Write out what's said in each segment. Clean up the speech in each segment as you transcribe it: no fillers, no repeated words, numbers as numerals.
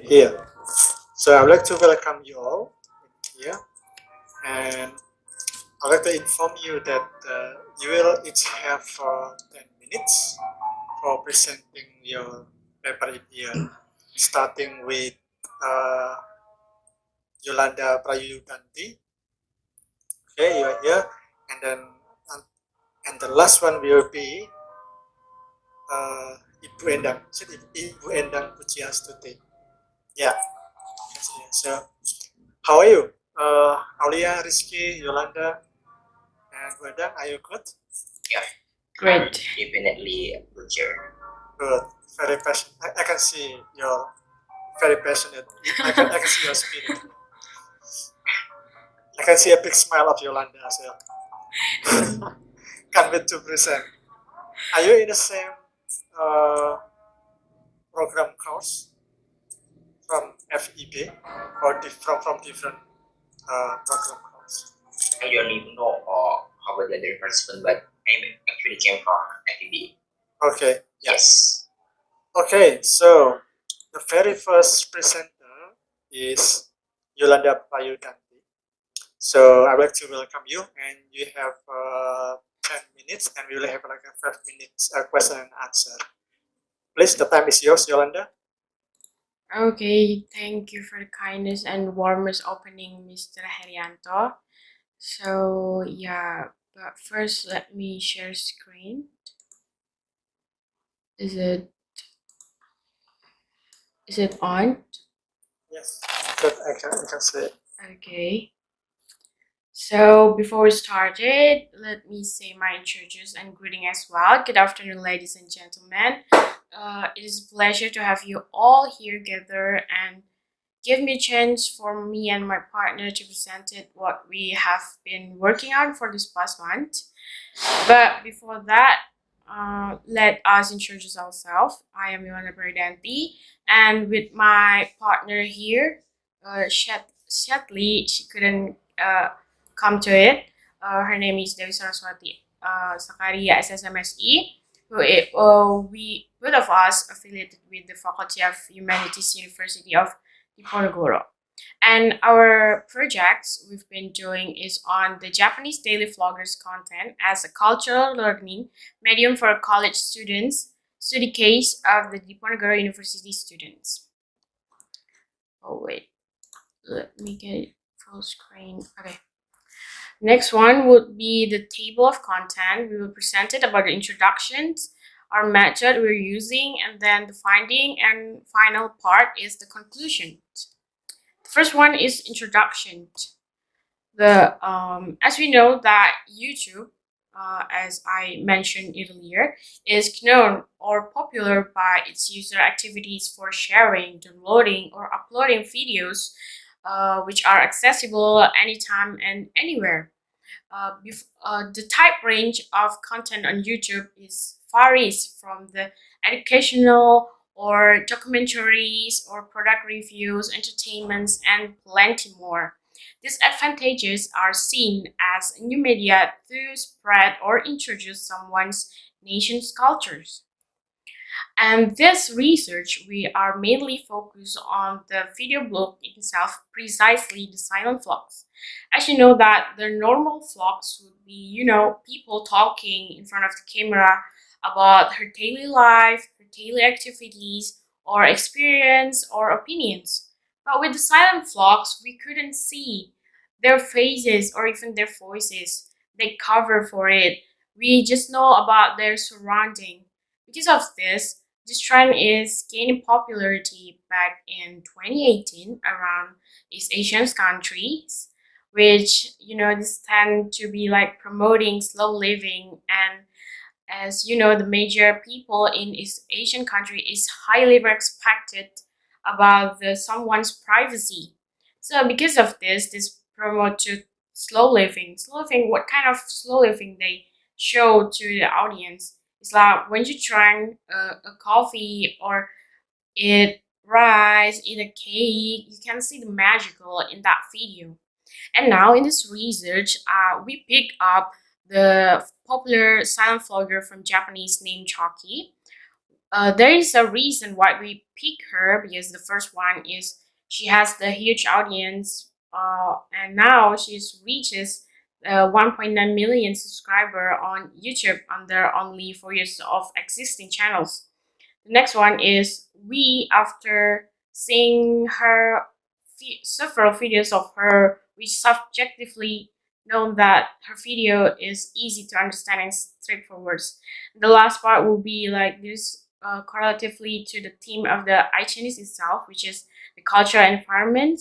here. So I would like to welcome you all here, and I'd like to inform you that you will each have 10 minutes for presenting your paper in here, starting with uh, Yolanda Prayudanti. Okay, you are here, and then and the last one will be Ibu Endang. Ibu Endang Pujiastuti. Yeah. So, how are you? Aulia, Rizky, Yolanda, and Endang, are you good? Yeah. Great. Definitely good here. Good. Very passionate. I can see you're very passionate. I can see your spirit. I can see a big smile of Yolanda as well. Can't wait to present. Are you in the same uh, program course from FEB or from different program course? I don't even know how about the other participant, but I actually came from FEB. Okay. Yes. Okay, so the very first presenter is Yolanda Prayudanti. So I'd like to welcome you, and you have 10 minutes, and we will have like a 5 minutes question and answer. Please, the time is yours, Yolanda. Okay, thank you for the kindness and warmest opening, Mr. Herianto. So yeah, but first let me share screen. Is it on? Yes, good. I can see it. Okay. So before we started, let me say my introduce and greeting as well. Good afternoon, ladies and gentlemen. It is a pleasure to have you all here together and give me a chance for me and my partner to present it what we have been working on for this past month. But before that, let us introduce ourselves. I am Yolanda Berdanti, and with my partner here, sadly she couldn't come to it. Her name is Dewi Saraswati Sakaria SSMSE. We both of us affiliated with the Faculty of Humanities University of Diponegoro. And our projects we've been doing is on the Japanese daily vloggers content as a cultural learning medium for college students, study case of the Diponegoro University students. Oh wait, let me get it full screen. Okay. Next one would be the table of content. We will present it about the introductions, our method we're using, and then the finding and final part is the conclusion. The first one is introduction. As we know that YouTube, as I mentioned earlier, is known or popular by its user activities for sharing, downloading, or uploading videos, which are accessible anytime and anywhere. The type range of content on YouTube is varies from the educational or documentaries or product reviews, entertainments, and plenty more. These advantages are seen as new media to spread or introduce someone's nation's cultures. And this research, we are mainly focused on the video blog itself, precisely the silent vlogs. As you know that the normal vlogs would be, people talking in front of the camera about her daily life, her daily activities, or experience or opinions. But with the silent vlogs, we couldn't see their faces or even their voices. They cover for it. We just know about their surrounding. Because of this trend is gaining popularity back in 2018 around East Asian countries, which, this tend to be like promoting slow living. And as you know, the major people in East Asian country is highly respected about someone's privacy. So because of this promote to slow living. Slow living, what kind of slow living they show to the audience? It's like when you try a coffee or eat rice, eat a cake, you can see the magical in that video. And now in this research, we pick up the popular silent vlogger from Japanese named Chalky. There is a reason why we pick her, because the first one is she has the huge audience, and now she's reaches 1.9 million subscriber on YouTube under only 4 years of existing channels. The next one is we, after seeing her several videos of her, we subjectively know that her video is easy to understand and straightforward. The last part will be like this, correlatively to the theme of the iChinese itself, which is the cultural environment.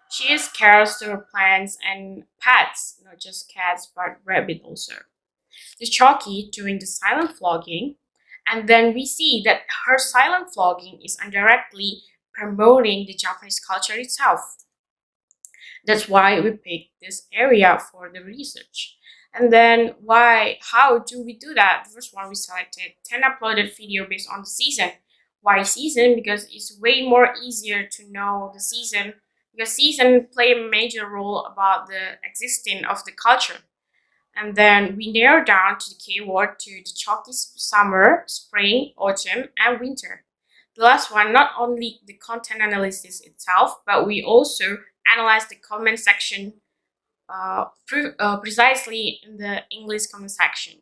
She is cares to her plants and pets, not just cats but rabbit also. The Chalky doing the silent vlogging, and then we see that her silent vlogging is indirectly promoting the Japanese culture itself. That's why we picked this area for the research. And then how do we do that? The first one, we selected 10 uploaded video based on the season. Why season? Because it's way more easier to know the season, because season play a major role about the existing of the culture. And then we narrow down to the keyword to the chalky summer, spring, autumn, and winter. The last one, not only the content analysis itself, but we also analyze the comment section, precisely in the English comment section.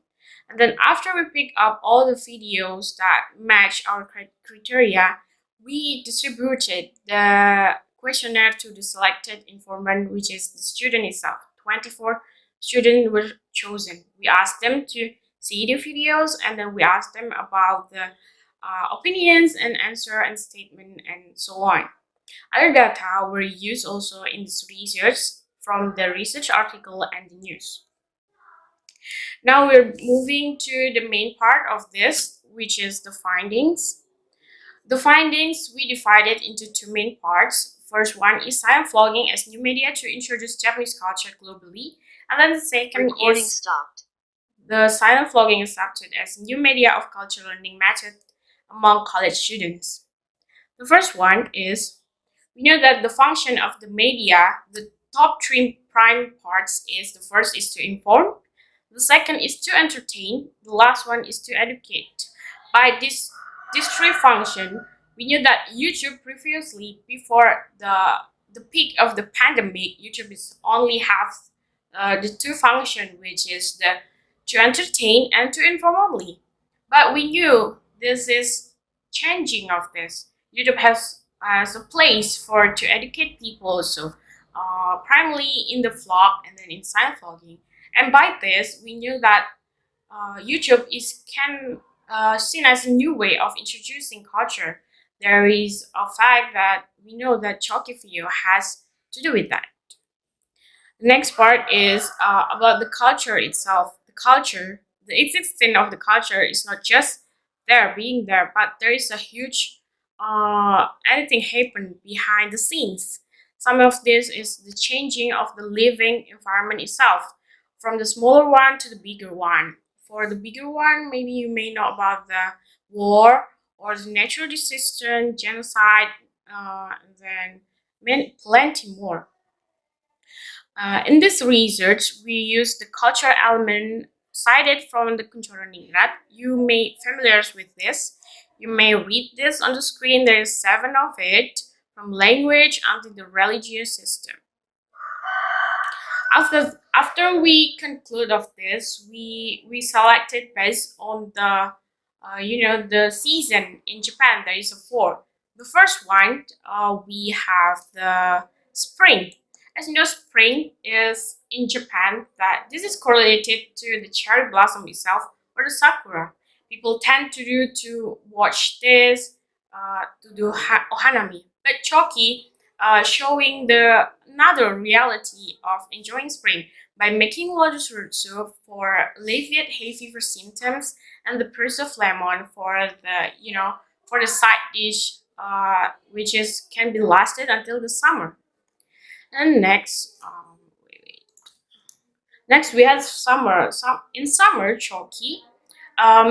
And then after we pick up all the videos that match our criteria, we distributed the questionnaire to the selected informant, which is the student itself. 24 students were chosen. We asked them to see the videos, and then we asked them about the opinions and answer and statement and so on. Other data were used also in this research from the research article and the news. Now we're moving to the main part of this, which is the findings. The findings we divided into two main parts. First one is silent vlogging as new media to introduce Japanese culture globally, and then the second Recording is stopped. the silent vlogging is accepted as new media of culture learning method among college students. The first one is, we know that the function of the media, the top three prime parts is, the first is to inform, the second is to entertain, the last one is to educate. By these three function, we knew that YouTube previously, before the peak of the pandemic, YouTube is only have the two function, which is the to entertain and to inform only. But we knew this is changing of this. YouTube has a place for to educate people also, primarily in the vlog and then in silent vlogging. And by this, we knew that YouTube is can seen as a new way of introducing culture. There is a fact that we know that Chalky video has to do with that. The next part is about the culture itself. The culture, the existence of the culture is not just there being there, but there is a huge anything happen behind the scenes. Some of this is the changing of the living environment itself, from the smaller one to the bigger one. For the bigger one, maybe you may know about the war or the natural disaster, genocide, and then plenty more. In this research, we use the cultural element cited from the Kunchorningrat. You may familiar with this. You may read this on the screen. There is 7 of it, from language until the religious system. After we conclude of this, we selected based on the the season in Japan. There is a 4. The first one, we have the spring. As you know, spring is in Japan, that this is correlated to the cherry blossom itself or the sakura. People tend to watch this, to do ohanami. But Choki, showing the another reality of enjoying spring by making lotus root soup for alleviate hay fever symptoms, and the purse of lemon for the for the side dish, which is can be lasted until the summer. And next, next we have summer. In summer, Choki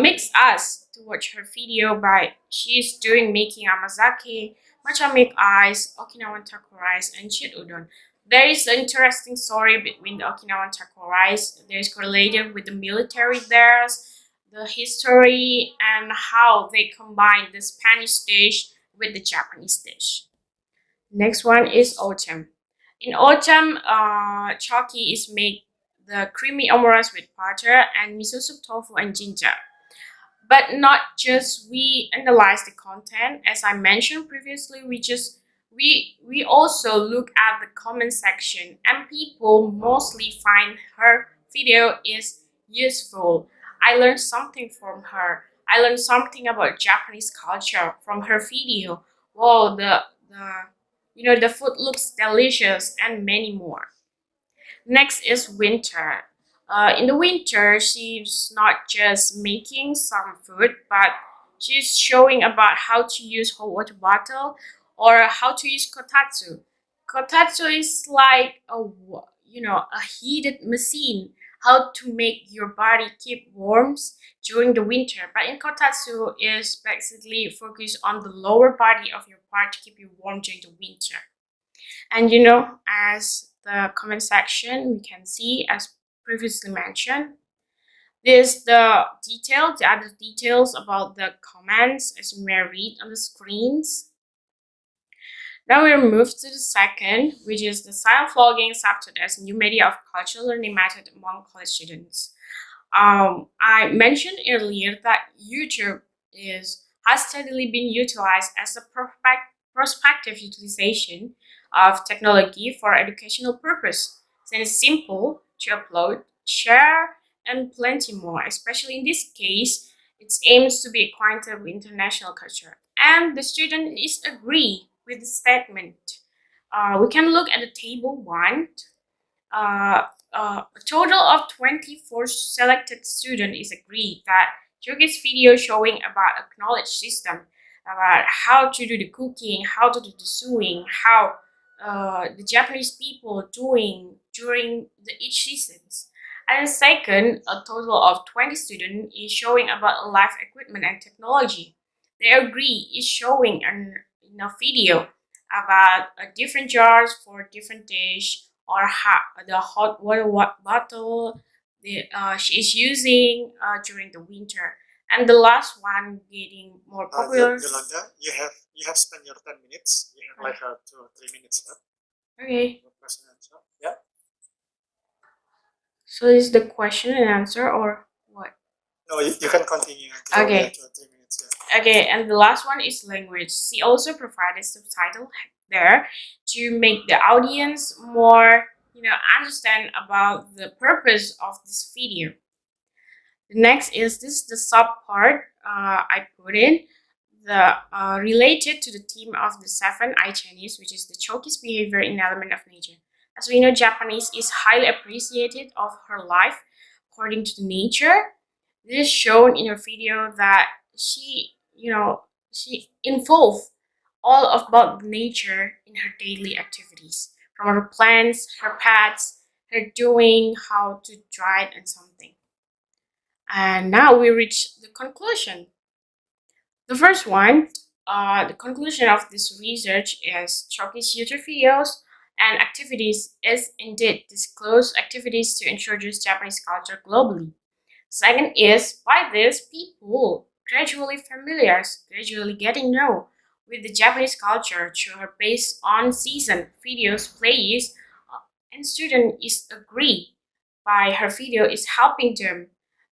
makes us to watch her video by she's doing making amazake, matcha milk ice, Okinawan taco rice, and shit udon. There is an interesting story between the Okinawan taco rice. There is correlated with the military there. the history, and how they combine the Spanish dish with the Japanese dish. Next one is autumn. In autumn, choki is made the creamy omuras with butter and miso soup tofu and ginger. But not just we analyze the content. As I mentioned previously, we also look at the comment section, and people mostly find her video is useful. I learned something from her. I learned something about Japanese culture from her video. Wow, the the food looks delicious, and many more. Next is winter. In the winter, she's not just making some food, but she's showing about how to use hot water bottle or how to use kotatsu. Kotatsu is like a heated machine. How to make your body keep warm during the winter. But in kotatsu is basically focused on the lower body of your part to keep you warm during the winter. And as the comment section, we can see, as previously mentioned, there's the other details about the comments as you may read on the screens. Now we'll move to the second, which is the silent vlogging accepted as new media of cultural learning method among college students. I mentioned earlier that YouTube has steadily been utilized as a prospective utilization of technology for educational purpose, since it's simple to upload, share, and plenty more. Especially in this case, it aims to be acquainted with international culture, and the student is agree with the statement. We can look at the table one. A total of 24 selected students is agreed that Jogi's video showing about a knowledge system about how to do the cooking, how to do the sewing, how the Japanese people doing during each seasons. And second, a total of 20 students is showing about life equipment and technology. They agree is showing in a video about different jars for different dish or the hot water bottle she is using during the winter. And the last one getting more popular. Yolanda, you have spent your 10 minutes. You have like 2 or 3 minutes left. Okay, for question and answer. Yeah. so is the question and answer or what? No, you can continue until Okay. you have 2 or 3 minutes. Yeah. Okay, and the last one is language. She also provided subtitle there to make the audience more, understand about the purpose of this video. The next is this the sub part I put in the related to the theme of the 7 I Chinese, which is the Choki's behavior in element of nature. As we know, Japanese is highly appreciated of her life according to the nature. This is shown in her video that she involved all about nature in her daily activities, from her plants, her pets, her doing, how to dry it, and something. And now we reach the conclusion. The first one, the conclusion of this research is Choki's YouTube videos and activities is indeed disclose activities to introduce Japanese culture globally. Second is, by this, people gradually getting know with the Japanese culture through her based on season videos, plays, and student is agree by her video is helping them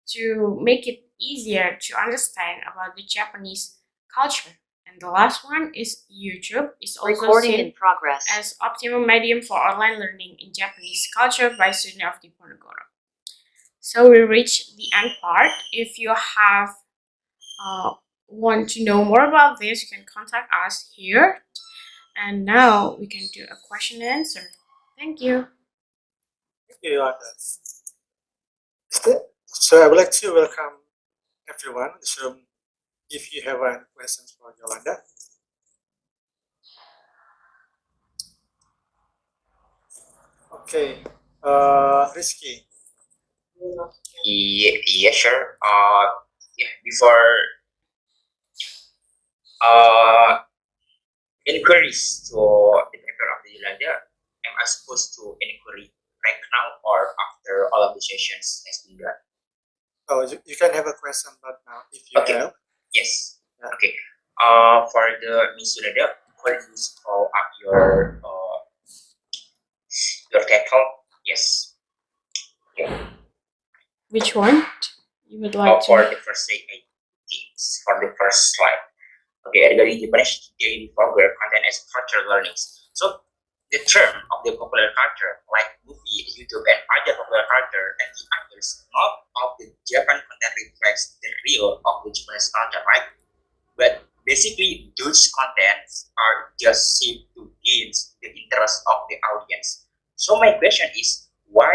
to make it easier to understand about the Japanese culture. And the last one is YouTube is also Recording in seen progress. as optimum medium for online learning in Japanese culture by students of Diponegoro. So we reach the end part. If you have want to know more about this, you can contact us here. And now we can do a question and answer. Thank you. Thank you, Yolanda. So I would like to welcome everyone. So if you have any questions for Yolanda. Okay, Rizky. Yeah, sure. Yeah, before inquiries to the paper of the Yolanda, am I supposed to inquiry right now or after all of the sessions has been done? Oh, you can have a question, but now if you Okay. have, Yes. Yeah. Okay. For the Miss Yolanda, could you scroll up your title? Yes. Which one you would like For to? the first eight things, for the first slide. Okay, regarding Japanese daily vulgar content as cultural learnings. So the term of the popular culture, like movie, YouTube, and other popular culture, and the others, not of the Japan content reflects the real of the Japanese culture, right? But basically, those contents are just shaped to gauge the interest of the audience. So my question is, why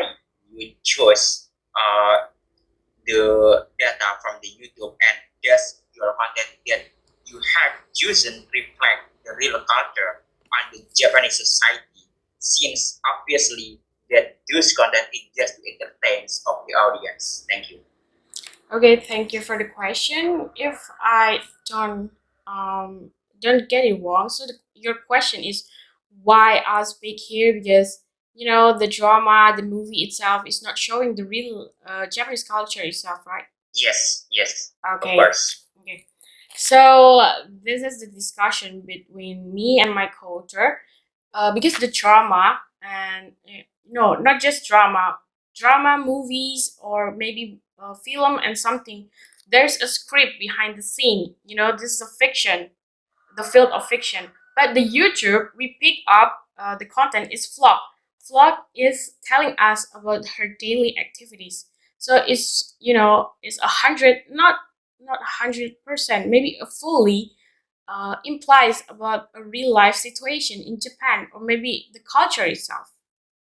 you chose the data from the YouTube and does your content that you have chosen reflect the real culture on the Japanese society? Since obviously that those content is just to entertain of the audience. Thank you. Okay, thank you for the question. If I don't get it wrong, so your question is why I speak here, because the drama, the movie itself is not showing the real Japanese culture itself, right? Yes, yes, of Okay. course. Okay. So this is the discussion between me and my co-author, because the drama and no, not just drama, movies, or maybe film and something. There's a script behind the scene. This is a fiction, the field of fiction. But the YouTube we pick up the content is vlog. Vlog is telling us about her daily activities. So it's 100, not 100%, maybe a fully implies about a real life situation in Japan, or maybe the culture itself.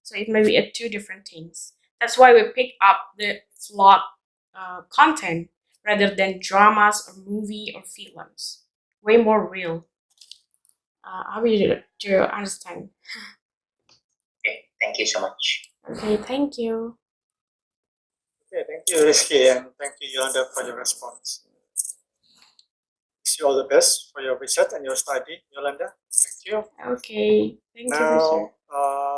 So it may be two different things. That's why we pick up the vlog content rather than dramas or movie or films. Way more real. How will you do you understand? Okay, thank you so much. Okay, thank you. okay, thank you, Rizky, and thank you, Yolanda, for your response. Wish you all the best for your research and your study, Yolanda. Thank you. Okay, thank you, Mr. Now,